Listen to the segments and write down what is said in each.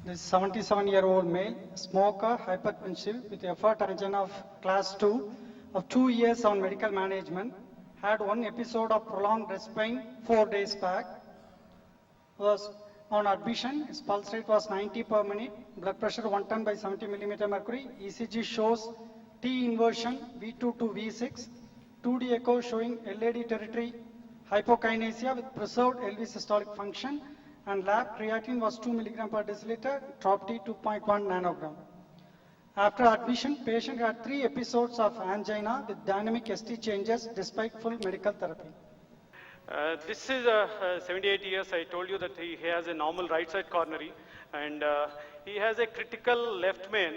This 77-year-old male, smoker, hypertensive, with effort angina of class 2 of 2 years on medical management, had one episode of prolonged chest pain 4 days back, was on admission, his pulse rate was 90 per minute, blood pressure 110 by 70 millimeter mercury, ECG shows T inversion V2 to V6, 2D echo showing LAD territory hypokinesia with preserved LV systolic function, and lab creatinine was 2 milligram per deciliter, trop T 2.1 nanogram. After admission, patient had 3 episodes of angina with dynamic ST changes despite full medical therapy. This is 78 years. I told you that he has a normal right side coronary, and he has a critical left main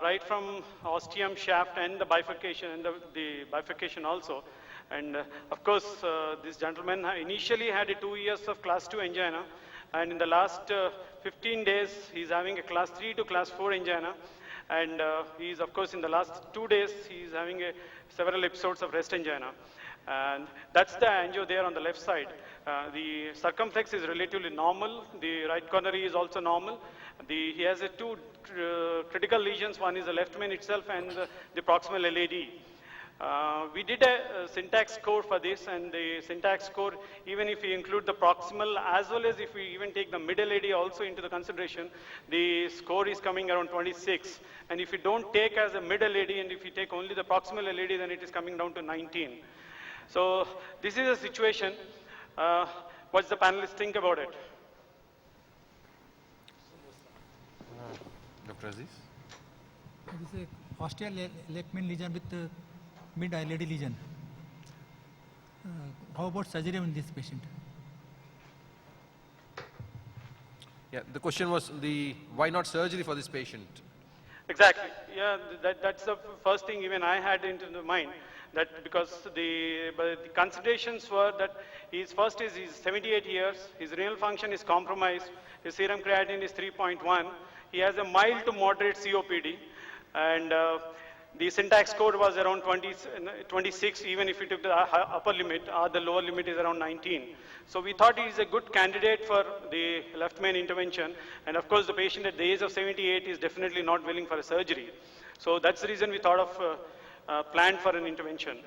right from ostium shaft and the bifurcation, and the bifurcation also. And of course, this gentleman initially had a 2 years of class 2 angina, and in the last 15 days, he's having a class 3 to class 4 angina. And he's, of course, in the last 2 days, he's having several episodes of rest angina. And that's the angio there on the left side. The circumflex is relatively normal. The right coronary is also normal. He has two critical lesions. One is the left main itself and the proximal LAD. We did a syntax score for this, and the syntax score, even if we include the proximal as well as if we even take the mid LAD also into the consideration, the score is coming around 26. And if you don't take as a mid LAD and if you take only the proximal LAD, then it is coming down to 19. So this is a situation. What's the panelists think about it? Dr. Aziz? This is a ostial left main lesion with mid LAD lesion. How about surgery in this patient? Yeah, the question was why not surgery for this patient? Exactly. Yeah, that's the first thing even I had into the mind. That because the considerations were that he's 78 years, his renal function is compromised, his serum creatinine is 3.1, he has a mild to moderate COPD, and the syntax score was around 26, even if you took the upper limit, the lower limit is around 19. So we thought he is a good candidate for the left main intervention, and of course the patient at the age of 78 is definitely not willing for a surgery. So that's the reason we thought of planned for an intervention.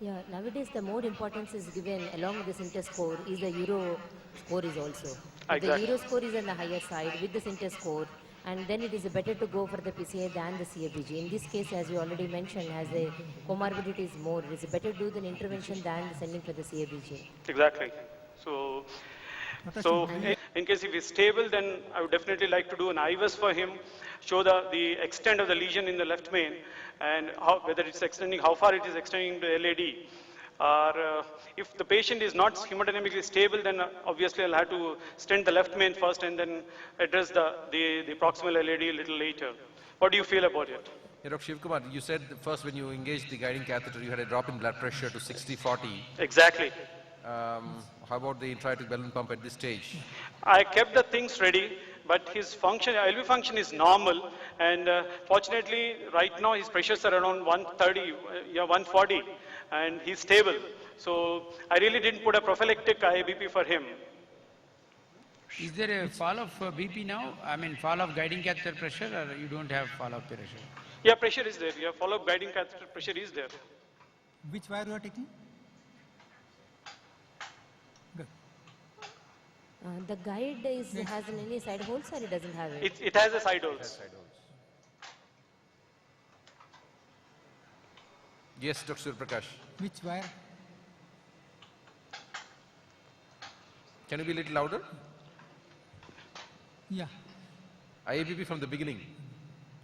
Yeah, nowadays the more importance is given along with the syntax score is the Euro score is also. Exactly. The Euro score is on the higher side with the syntax score, and then it is better to go for the PCI than the CFBG. In this case, as you already mentioned, as the comorbidity is more, it is better to do the intervention than sending for the CFBG. Exactly. So in case if he's stable, then I would definitely like to do an IVUS for him, show the extent of the lesion in the left main, and whether it's extending, how far it is extending to LAD. Or if the patient is not hemodynamically stable, then obviously I'll have to stent the left main first and then address the proximal LAD a little later. What do you feel about it? Yeah, Dr. Shivkumar, you said first when you engaged the guiding catheter, you had a drop in blood pressure to 60/40. Exactly. How about the intra-aortic balloon pump at this stage? I kept the things ready, but his function, LV function is normal, and fortunately right now his pressures are around 130, 140, and he's stable. So I really didn't put a prophylactic IABP for him. Is there a fall of BP now? I mean, fall of guiding catheter pressure, or you don't have fall of pressure? Yeah, pressure is there. Yeah, follow-up guiding catheter pressure is there. Which wire you are taking? Good. The guide has any side holes or it doesn't have it? It has a side holes. Yes, Dr. Prakash. Which wire? Can you be a little louder? Yeah. IABP from the beginning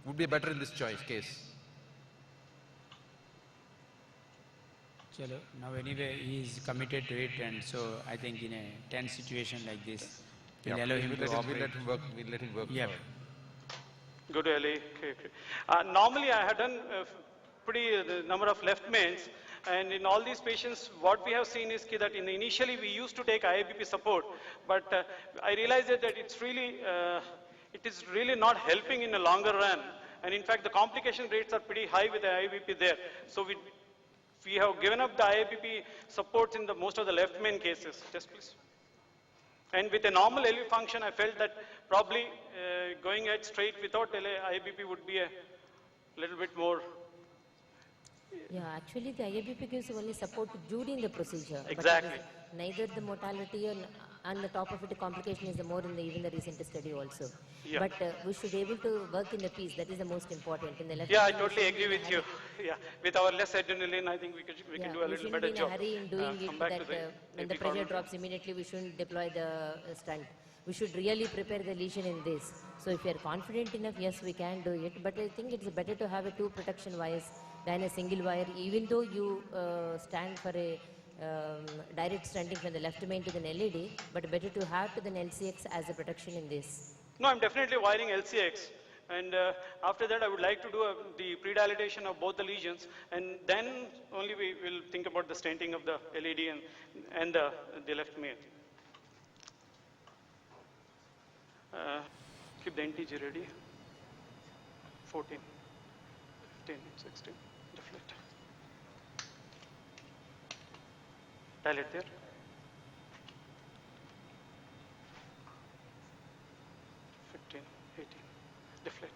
would be better in this case. Chalo, now anyway he is committed to it, and so I think in a tense situation like this, we'll allow him to operate. We'll let him work. Yeah. Go to LA. Okay. Normally I had done the number of left mains, and in all these patients what we have seen is that initially we used to take IABP support, but I realized that it is really not helping in the longer run, and in fact the complication rates are pretty high with the IABP there. So we have given up the IABP supports in most of the left main cases. Yes, please. And with a normal LV function, I felt that probably going ahead straight without IABP would be a little bit more. Yeah, actually the IABP gives only support during the procedure. but it Exactly. is neither the mortality and the top of it, the complication is the more in the even the recent study also. Yeah. But we should able to work in the piece. That is the most important. In the left Yeah, I hand, we totally shouldn't agree be in a with you. hurry. Yeah, with our less adrenaline, I think we can do a We little shouldn't better be in job. a hurry in doing Come it back that to the when the AP pressure column. drops immediately, we shouldn't deploy the stunt. We should really prepare the lesion in this. So if you are confident enough, yes, we can do it. But I think it's better to have a two protection wires than a single wire, even though you stand for a direct stunting from the left main to the LED, but better to have to the LCX as a protection in this. No, I'm definitely wiring LCX. And after that, I would like to do the pre-dilatation of both the lesions. And then only we will think about the stenting of the LED and the left main. Keep the NTG ready. 14, 15, 16, deflate. Dilate there. 15, 18, deflate.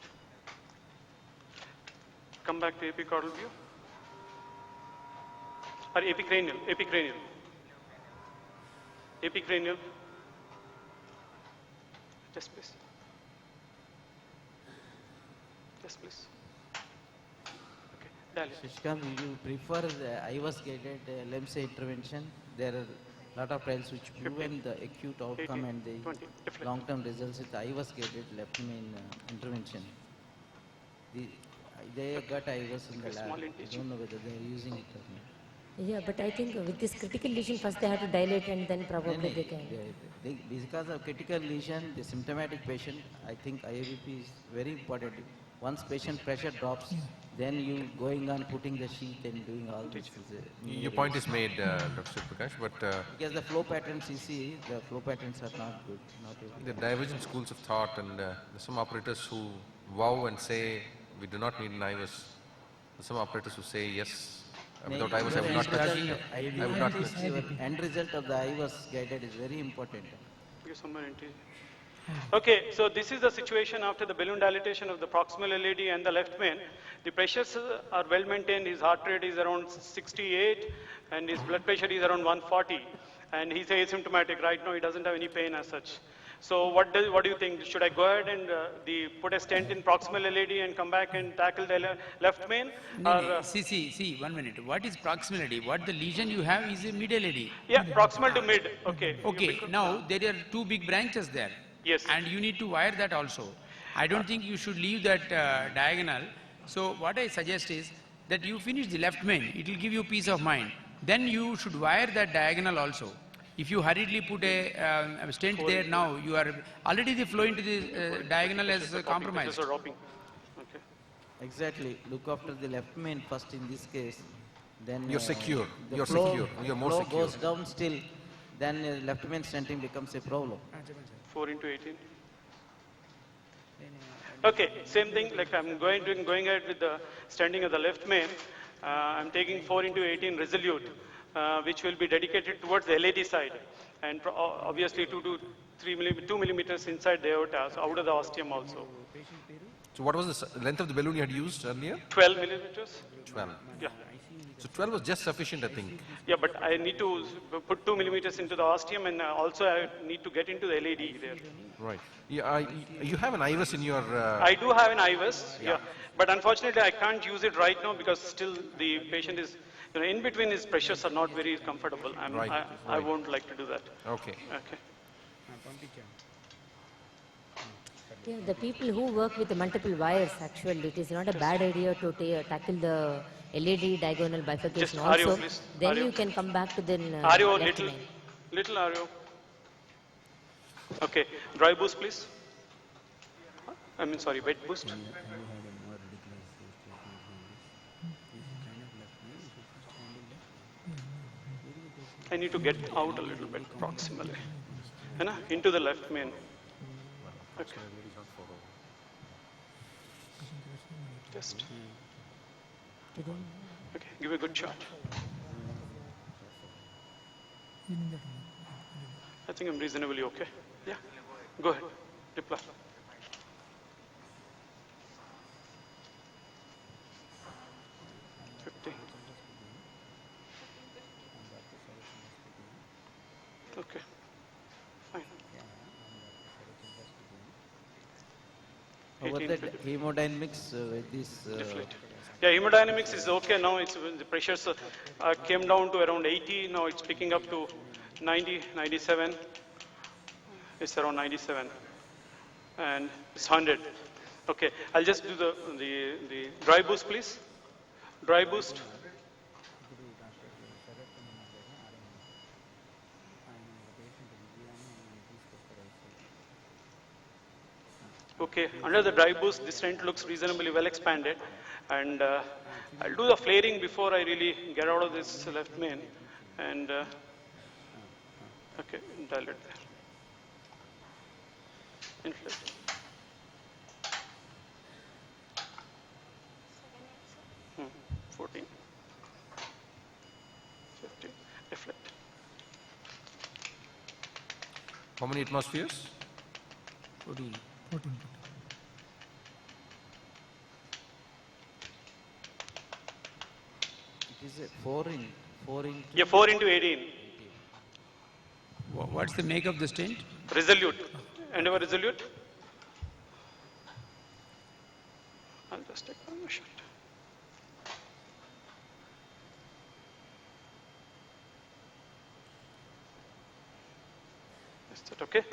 Come back to epicaudal view. Or epicranial, epicranial. Epicranial. Yes, please. Yes, please. Okay, dilate. Shishkant, you prefer the IVAS guided LMC intervention? There are a lot of trials which proven the acute outcome 18, and the 20, deflect. long-term results with IVAS guided left main intervention. They got IVAS in the Okay, lab. small I integration. don't know whether they are using it or not. Yeah, but I think with this critical lesion, first they have to dilate and then probably they can. Because of critical lesion, the symptomatic patient, I think IABP is very important. Once patient pressure drops, then you going on putting the sheet and doing all this. Your point is made, Dr. Prakash, but Because the flow patterns you see, the flow patterns are not good, not every. the divergent schools of thought, and there's some operators who vow and say, we do not need an IVAS. There's some operators who say, yes, without IVAS I will not touch. I will not touch. Your end result of the IVAS guided is very important. Give somewhere NTG. Okay, so this is the situation after the balloon dilatation of the proximal LED and the left main. The pressures are well maintained. His heart rate is around 68 and his blood pressure is around 140. And he's asymptomatic right now. He doesn't have any pain as such. So what do you think? Should I go ahead and put a stent in proximal LED and come back and tackle the left main? Or, See, 1 minute. What is proximality? What the lesion you have is a mid LED. yeah, proximal to mid. Okay. Okay, now there are two big branches there. Yes. And you need to wire that also. I don't think you should leave that diagonal. So what I suggest is that you finish the left main. It will give you peace of mind. Then you should wire that diagonal also. If you hurriedly put a stent there now, you are already the flow into the diagonal as compromised. This is dropping. Okay. Exactly. Look after the left main first in this case. Then You're secure. the You're flow- secure. You're more flow secure. goes down still. Then left main stenting becomes a problem. 4 into 18. Okay, same thing, like I'm going ahead with the standing of the left main. I'm taking 4 into 18 resolute, which will be dedicated towards the LED side. And obviously 2 millimeters inside the aorta, so out of the ostium also. So what was the length of the balloon you had used earlier? 12 millimeters? 12. Yeah. So 12 was just sufficient, I think. Yeah, but I need to put 2 millimeters into the ostium and also I need to get into the LED there. Right. Yeah, you have an IVAS in your... I do have an IVAS, yeah. But unfortunately, I can't use it right now because still the patient is, in between his pressures are not very comfortable. Right, I right. won't like to do that. Okay. Okay. Yeah, the people who work with the multiple wires, actually, it is not a bad idea to tackle the LED diagonal bifurcation Just RO, also. please. Then RO. you can come back to the RO, left little, main. little RO. Okay, dry boost, please. Sorry, wet boost. I need to get out a little bit proximally. Into the left main. Okay. Just. Okay, give a good shot. I think I'm reasonably okay. Yeah, go ahead, reply. Okay, fine. Over 18, the hemodynamics with this. deflate. Yeah, hemodynamics is okay now. It's the pressures came down to around 80. Now it's picking up to 90, 97. It's around 97, and it's 100. Okay, I'll just do the dry boost, please. Dry boost. Okay, under the dry boost, this stent looks reasonably well expanded, and I'll do the flaring before I really get out of this left main, and okay, dilate there. Inflate. Hmm, 14, 15, deflect. How many atmospheres? 14. 14. It is a 4 into. Yeah, 4 into 18. What's the make of the stent? Resolute. Endeavor resolute. I'll just take one shot. Is that okay?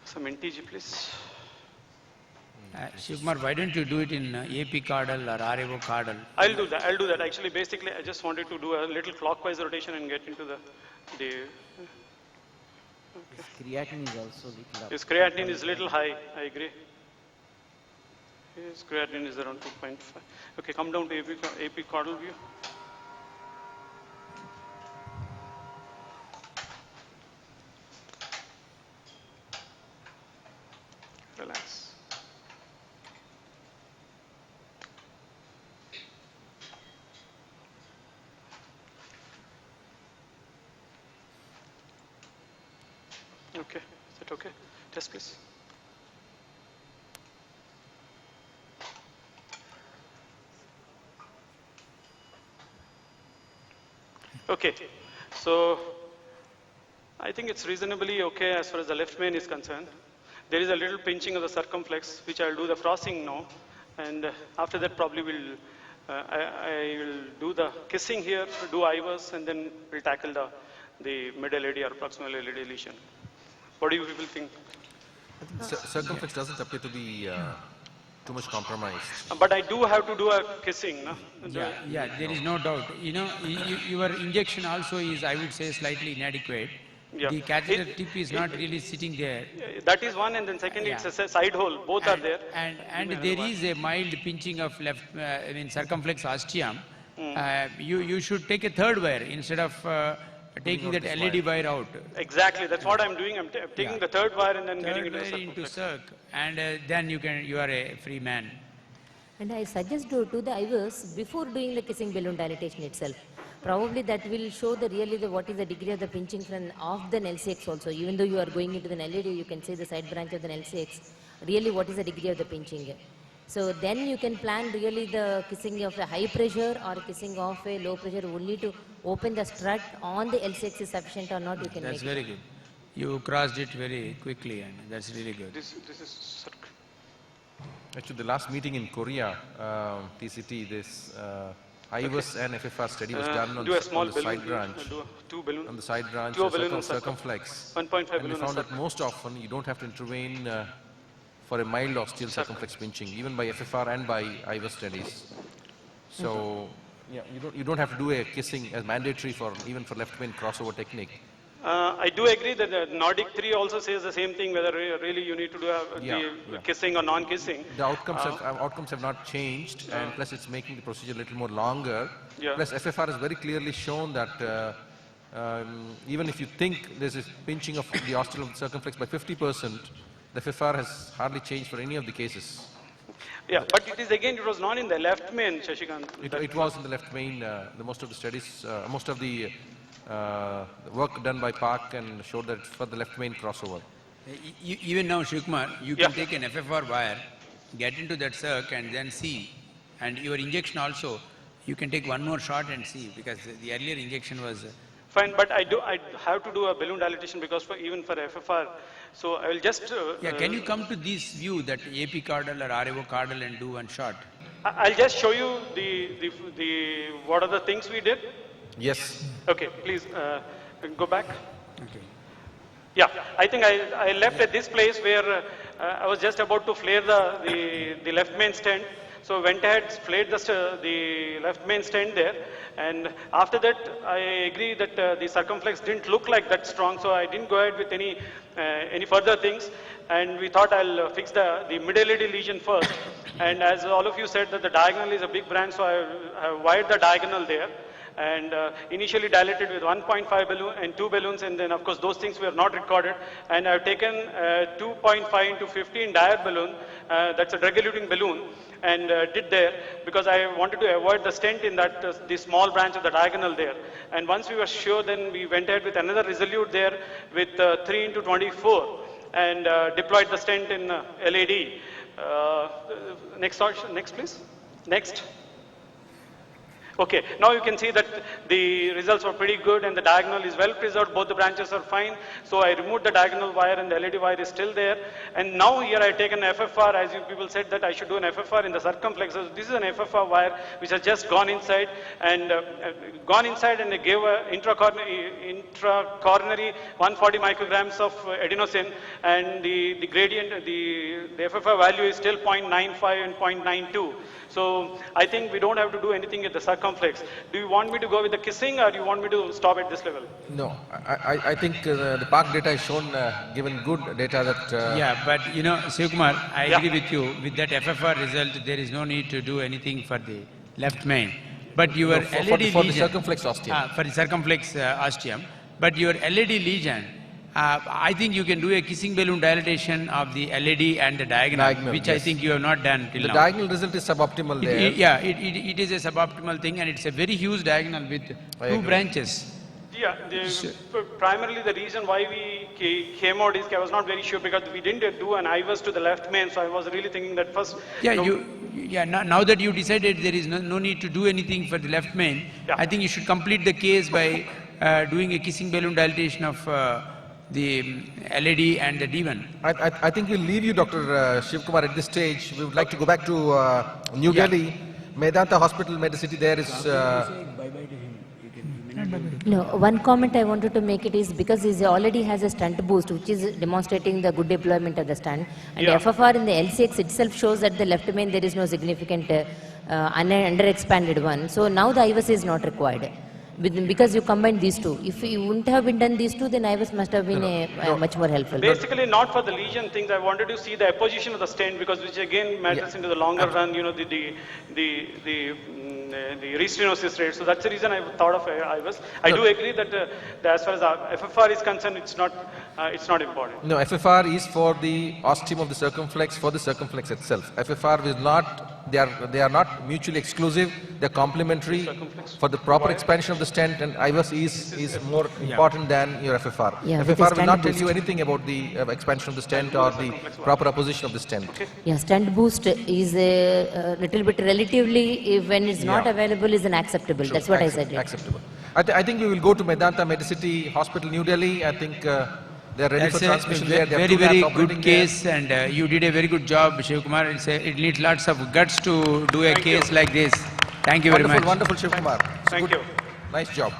Some NTG, please. Shivkumar, why don't you do it in AP caudal or RAO caudal? I'll do that. I'll do that. Actually, basically, I just wanted to do a little clockwise rotation and get into the. Creatinine is also little up. His creatinine is little high. I agree. His creatinine is around 2.5. Okay, come down to AP caudal view. Relax. Okay, is that okay? Test, please. Okay, so I think it's reasonably okay as far as the left main is concerned. There is a little pinching of the circumflex, which I'll do the frosting now, and after that probably I will do the kissing here, do IVUS, and then we'll tackle the mid-LAD or proximal LAD lesion. What do you people think? Circumflex doesn't appear to be too much compromised. But I do have to do a kissing, no? Yeah, there is no doubt. You know, your injection also is, I would say, slightly inadequate. Yeah. The catheter tip is not really sitting there. That is one, and then secondly, Yeah. it's a side hole. Both are there. And there is a mild pinching of circumflex ostium. You should take a third wire instead of taking that LED wire out. Exactly, that's what I'm doing. I'm taking the third wire and then getting Third into the wire into circumflex. circ, and then you are a free man. And I suggest to do the IVUS before doing the kissing balloon dilatation itself. Probably that will show what is the degree of the pinching from of the LCX also. Even though you are going into the LAD, you can see the side branch of the LCX. Really, what is the degree of the pinching? So then you can plan really the kissing of a high pressure or kissing of a low pressure only to open the strut on the LCX is sufficient or not. You can That's make very good. You crossed it very quickly, and that's really good. This is circ. Actually, the last meeting in Korea, TCT, this IVUS and FFR study was done on Do a small the balloon. side branch. Do two balloon. On the side branch, Do a balloon and circumflex. 1.5 And we balloon and found that most often you don't have to intervene for a mild ostial circumflex pinching, even by FFR and by IVUS studies. So, yeah, you don't have to do a kissing as mandatory for even for left main crossover technique. I do agree that the Nordic 3 also says the same thing, whether really you need to do the kissing or non-kissing. The outcomes have not changed, and plus it's making the procedure a little more longer. Yeah. Plus FFR has very clearly shown that even if you think there's a pinching of the ostial circumflex by 50%, the FFR has hardly changed for any of the cases. Yeah, but it is again, it was not in the left main, Shashikant. It was in the left main. The most of the studies, most of the work done by Park and showed that it's for the left main crossover. Even now, Shivkumar, you Yeah. can take an FFR wire, get into that circ and then see. And your injection also, you can take one more shot and see, because the earlier injection was... Fine, but I have to do a balloon dilatation because even for FFR, so I will just... Yeah, can you come to this view, that AP caudal or RAO caudal, and do one shot? I'll just show you what are the things we did. Yes. Okay, please go back. Okay. Yeah, I think I left at this place where I was just about to flare the left main stent. So went ahead, flared the left main stent there, and after that I agree that the circumflex didn't look like that strong, so I didn't go ahead with any further things, and we thought I'll fix the mid-LED lesion first. And as all of you said that the diagonal is a big branch, so I wired the diagonal there. And initially dilated with 1.5 balloon and 2 balloons, and then of course those things were not recorded, and I've taken 2.5 into 15 dia balloon, that's a drug-eluting balloon, and did there because I wanted to avoid the stent in that the small branch of the diagonal there. And once we were sure, then we went ahead with another Resolute there with 3 into 24 and deployed the stent in LED. Next please. Next. Okay, now you can see that the results were pretty good and the diagonal is well preserved, both the branches are fine. So I removed the diagonal wire and the LED wire is still there. And now here I take an FFR, as you people said that I should do an FFR in the circumflex. So this is an FFR wire which has just gone inside and I gave a intracoronary 140 micrograms of adenosine, and the gradient, the FFR value is still 0.95 and 0.92. So I think we don't have to do anything at the circumflex. Do you want me to go with the kissing, or do you want me to stop at this level? No, I think the Park data has shown, given good data that... Yeah, but you know, Shivkumar, I Yeah. agree with you. With that FFR result, there is no need to do anything for the left main. But your No, LED for lesion... the circumflex ostium. For the circumflex ostium. But your LED lesion, I think you can do a kissing balloon dilatation of the LED and the diagonal, which I yes. think you have not done till The now. diagonal result is suboptimal there. Yeah, it is a suboptimal thing, and it's a very huge diagonal with I two agree. branches. Yeah, primarily the reason why we came out is I was not very sure because we didn't do an IVUS to the left main, so I was really thinking that first... Yeah, no, now that you decided there is no need to do anything for the left main, Yeah. I think you should complete the case by doing a kissing balloon dilatation of the LED and the D1. I think we'll leave you, Dr. Shivkumar, at this stage. We would like to go back to New Delhi. Medanta Hospital, Medicity, there is... No, one comment I wanted to make it is because he already has a stunt boost which is demonstrating the good deployment of the stunt, and Yeah. FFR in the LCX itself shows that the left main there is no significant under expanded one. So now the IVUS is not required because you combine these two. If you wouldn't have been done these two, then IVUS must have been much more helpful. Basically, not for the lesion things. I wanted to see the apposition of the stent because which again matters into the longer run. You know, the restenosis rate. So that's the reason I thought of IVUS. I do agree that as far as FFR is concerned, it's not important. No, FFR is for the ostium of the circumflex, for the circumflex itself. FFR is not, they are not mutually exclusive, they are complementary for the proper expansion of the stent, and IVUS is more important than your FFR. Yeah, with the FFR will stent not tell boost. you anything about the expansion of the stent or the proper apposition of the stent. Yeah, stunt boost is a little bit relatively, when it's not available, is an acceptable. That's what I said. Yeah. Acceptable. I think we will go to Medanta Medicity Hospital, New Delhi. I think they are ready for That's transmission a there. They have very, 2 labs very operating good there. case, and you did a very good job, Shivkumar. It needs lots of guts to do a case like this. Thank you very much. Wonderful, Shivkumar. Thank you. Nice job.